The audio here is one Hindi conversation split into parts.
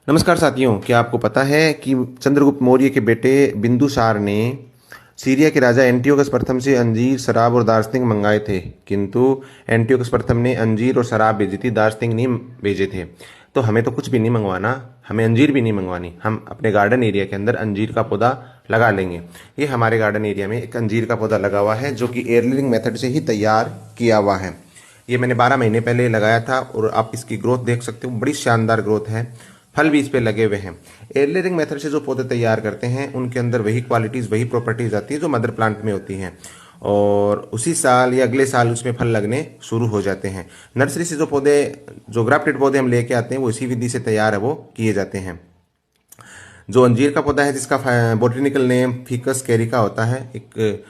नमस्कार साथियों, क्या आपको पता है कि चंद्रगुप्त मौर्य के बेटे बिंदुसार ने सीरिया के राजा एंटियोकस प्रथम से अंजीर, शराब और दार्शनिक मंगाए थे, किंतु एंटियोकस प्रथम ने अंजीर और शराब भेजी थी, दार्शनिक नहीं भेजे थे। तो हमें तो कुछ भी नहीं मंगवाना, हमें अंजीर भी नहीं मंगवानी। हम अपने गार्डन एरिया के अंदर अंजीर का पौधा लगा लेंगे। ये हमारे गार्डन एरिया में एक अंजीर का पौधा लगा हुआ है जो कि एयरलिंग मेथड से ही तैयार किया हुआ है। ये मैंने 12 महीने पहले लगाया था और आप इसकी ग्रोथ देख सकते हो, बड़ी शानदार ग्रोथ है। फल भी इस पे लगे हुए हैं। एयरलेयरिंग मेथड से जो पौधे तैयार करते हैं उनके अंदर वही क्वालिटीज़, वही प्रॉपर्टीज आती है जो मदर प्लांट में होती हैं, और उसी साल या अगले साल उसमें फल लगने शुरू हो जाते हैं। नर्सरी से जो पौधे, जो ग्राफ्टेड पौधे हम लेके आते हैं, वो इसी विधि से तैयार है वो किए जाते हैं। जो अंजीर का पौधा है जिसका बोटेनिकल नेम फिकस कैरिका होता है, एक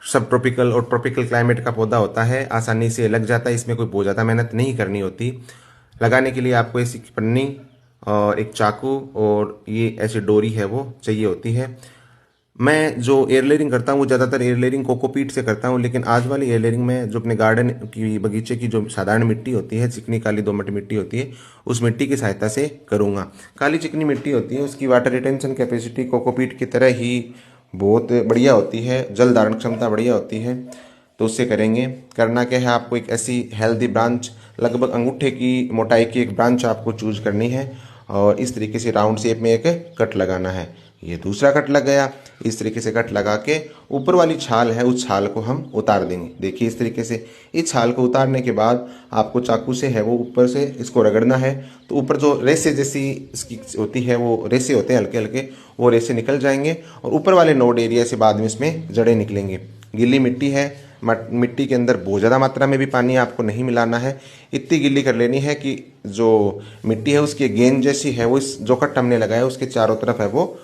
सब ट्रॉपिकल और ट्रॉपिकल क्लाइमेट का पौधा होता है, आसानी से लग जाता है। इसमें कोई बहुत ज़्यादा मेहनत नहीं करनी होती। लगाने के लिए आपको ऐसी पन्नी और एक चाकू और ये ऐसी डोरी है वो चाहिए होती है। मैं जो एयर लेयरिंग करता हूँ वो ज़्यादातर एयर लेयरिंग कोकोपीट से करता हूँ, लेकिन आज वाली एयर लेयरिंग में जो अपने गार्डन की, बगीचे की जो साधारण मिट्टी होती है, चिकनी काली दोमट मिट्टी होती है, उस मिट्टी की सहायता से करूँगा। काली चिकनी मिट्टी होती है, उसकी वाटर रिटेंशन कैपेसिटी कोकोपीट की तरह ही बहुत बढ़िया होती है, जल धारण क्षमता बढ़िया होती है। तो उससे करेंगे। करना क्या है, आपको एक ऐसी हेल्दी ब्रांच, लगभग अंगूठे की मोटाई की एक ब्रांच आपको चूज करनी है और इस तरीके से राउंड शेप में एक कट लगाना है। ये दूसरा कट लग गया। इस तरीके से कट लगा के ऊपर वाली छाल है, उस छाल को हम उतार देंगे। देखिए इस तरीके से इस छाल को उतारने के बाद आपको चाकू से है वो ऊपर से इसको रगड़ना है। तो ऊपर जो रेसे जैसी इसकी होती है, वो रेसे होते हैं हल्के हल्के, वो रेसे निकल जाएंगे और ऊपर वाले नोड एरिया से बाद में इसमें जड़ें निकलेंगी। गीली मिट्टी है, मिट्टी के अंदर बहुत ज़्यादा मात्रा में भी पानी आपको नहीं मिलाना है। इतनी गिल्ली कर लेनी है कि जो मिट्टी है उसकी गेंद जैसी है वो इस जो कट हमने लगाया उसके चारों तरफ है वो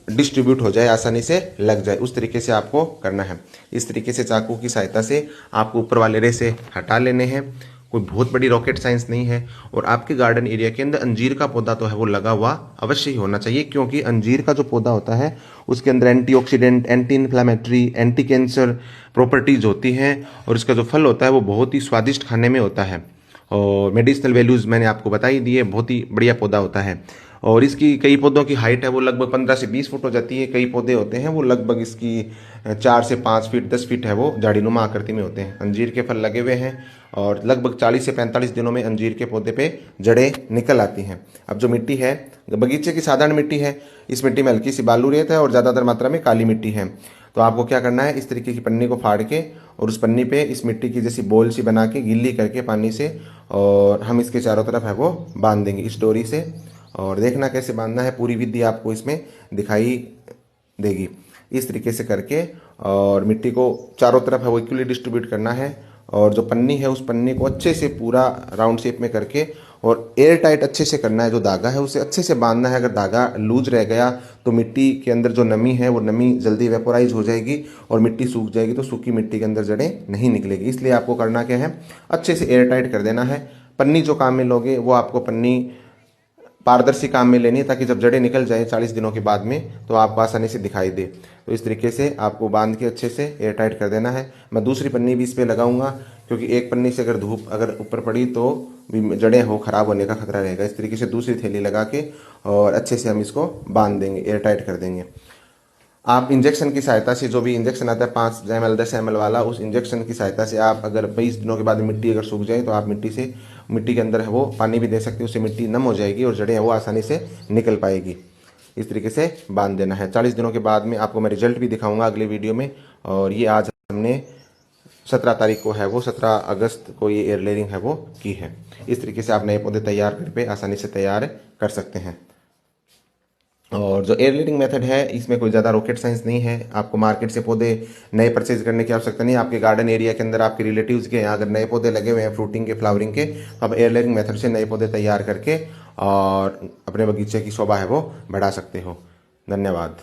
डिस्ट्रीब्यूट हो जाए, आसानी से लग जाए। उस तरीके से आपको करना है। इस तरीके से चाकू की सहायता से आपको ऊपर वाले रेसे हटा लेने हैं। कोई बहुत बड़ी रॉकेट साइंस नहीं है। और आपके गार्डन एरिया के अंदर अंजीर का पौधा तो है वो लगा हुआ अवश्य ही होना चाहिए, क्योंकि अंजीर का जो पौधा होता है उसके अंदर antioxidant, anti inflammatory, anti cancer properties होती हैं और इसका जो फल होता है वो बहुत ही स्वादिष्ट खाने में होता है। और मेडिसिनल वैल्यूज़ मैंने आपको बता ही दी है, बहुत ही बढ़िया पौधा होता है। और इसकी कई पौधों की हाइट है वो लगभग 15 से 20 फुट हो जाती है। कई पौधे होते हैं वो लगभग इसकी 4 से 5 फीट, 10 फीट है वो झाड़ीनुमा आकृति में होते हैं। अंजीर के फल लगे हुए हैं और लगभग 40 से 45 दिनों में अंजीर के पौधे पे जड़ें निकल आती हैं। अब जो मिट्टी है बगीचे की साधारण मिट्टी है, इस मिट्टी में हल्की सी बालू रेत है और ज़्यादातर मात्रा में काली मिट्टी है। तो आपको क्या करना है, इस तरीके की पन्नी को फाड़ के और उस पन्नी पे इस मिट्टी की जैसी बोल सी बना के गिल्ली करके पानी से, और हम इसके चारों तरफ है वो बांध देंगे इस डोरी से। और देखना कैसे बांधना है, पूरी विधि आपको इसमें दिखाई देगी। इस तरीके से करके और मिट्टी को चारों तरफ है वो इक्वली डिस्ट्रीब्यूट करना है और जो पन्नी है उस पन्नी को अच्छे से पूरा राउंड शेप में करके और एयर टाइट अच्छे से करना है। जो धागा है उसे अच्छे से बांधना है। अगर धागा लूज रह गया तो मिट्टी के अंदर जो नमी है वो नमी जल्दी वेपोराइज हो जाएगी और मिट्टी सूख जाएगी, तो सूखी मिट्टी के अंदर जड़ें नहीं निकलेगी। इसलिए आपको करना क्या है, अच्छे से एयर टाइट कर देना है। पन्नी जो काम में लोगे वो आपको पन्नी पारदर्शी काम में लेनी है, ताकि जब जड़ें निकल जाए 40 दिनों के बाद में तो आपको आसानी से दिखाई दे। तो इस तरीके से आपको बांध के अच्छे से एयर टाइट कर देना है। मैं दूसरी पन्नी भी इस पर लगाऊंगा, क्योंकि एक पन्नी से अगर धूप अगर ऊपर पड़ी तो भी जड़ें हो खराब होने का खतरा रहेगा। इस तरीके से दूसरी थैली लगा के और अच्छे से हम इसको बांध देंगे, एयर टाइट कर देंगे। आप इंजेक्शन की सहायता से, जो भी इंजेक्शन आता है 5 ml 10 ml वाला, उस इंजेक्शन की सहायता से आप अगर 20 दिनों के बाद मिट्टी अगर सूख जाए तो आप मिट्टी के अंदर है वो पानी भी दे सकते हो, उससे मिट्टी नम हो जाएगी और जड़ें हैं वो आसानी से निकल पाएगी। इस तरीके से बांध देना है। 40 दिनों के बाद में आपको मैं रिजल्ट भी दिखाऊंगा अगले वीडियो में। और ये आज हमने 17 तारीख को है वो 17 अगस्त को ये एयर लेयरिंग है वो की है। इस तरीके से आप नए पौधे तैयार कर पे आसानी से तैयार कर सकते हैं। और जो एयर लेयरिंग मेथड है इसमें कोई ज़्यादा रॉकेट साइंस नहीं है। आपको मार्केट से पौधे नए परचेज करने की आवश्यकता नहीं है। आपके गार्डन एरिया के अंदर आपके रिलेटिव्स के यहाँ अगर नए पौधे लगे हुए हैं फ्रूटिंग के, फ्लावरिंग के, तो आप एयर लेयरिंग मेथड से नए पौधे तैयार करके और अपने बगीचे की शोभा है वो बढ़ा सकते हो। धन्यवाद।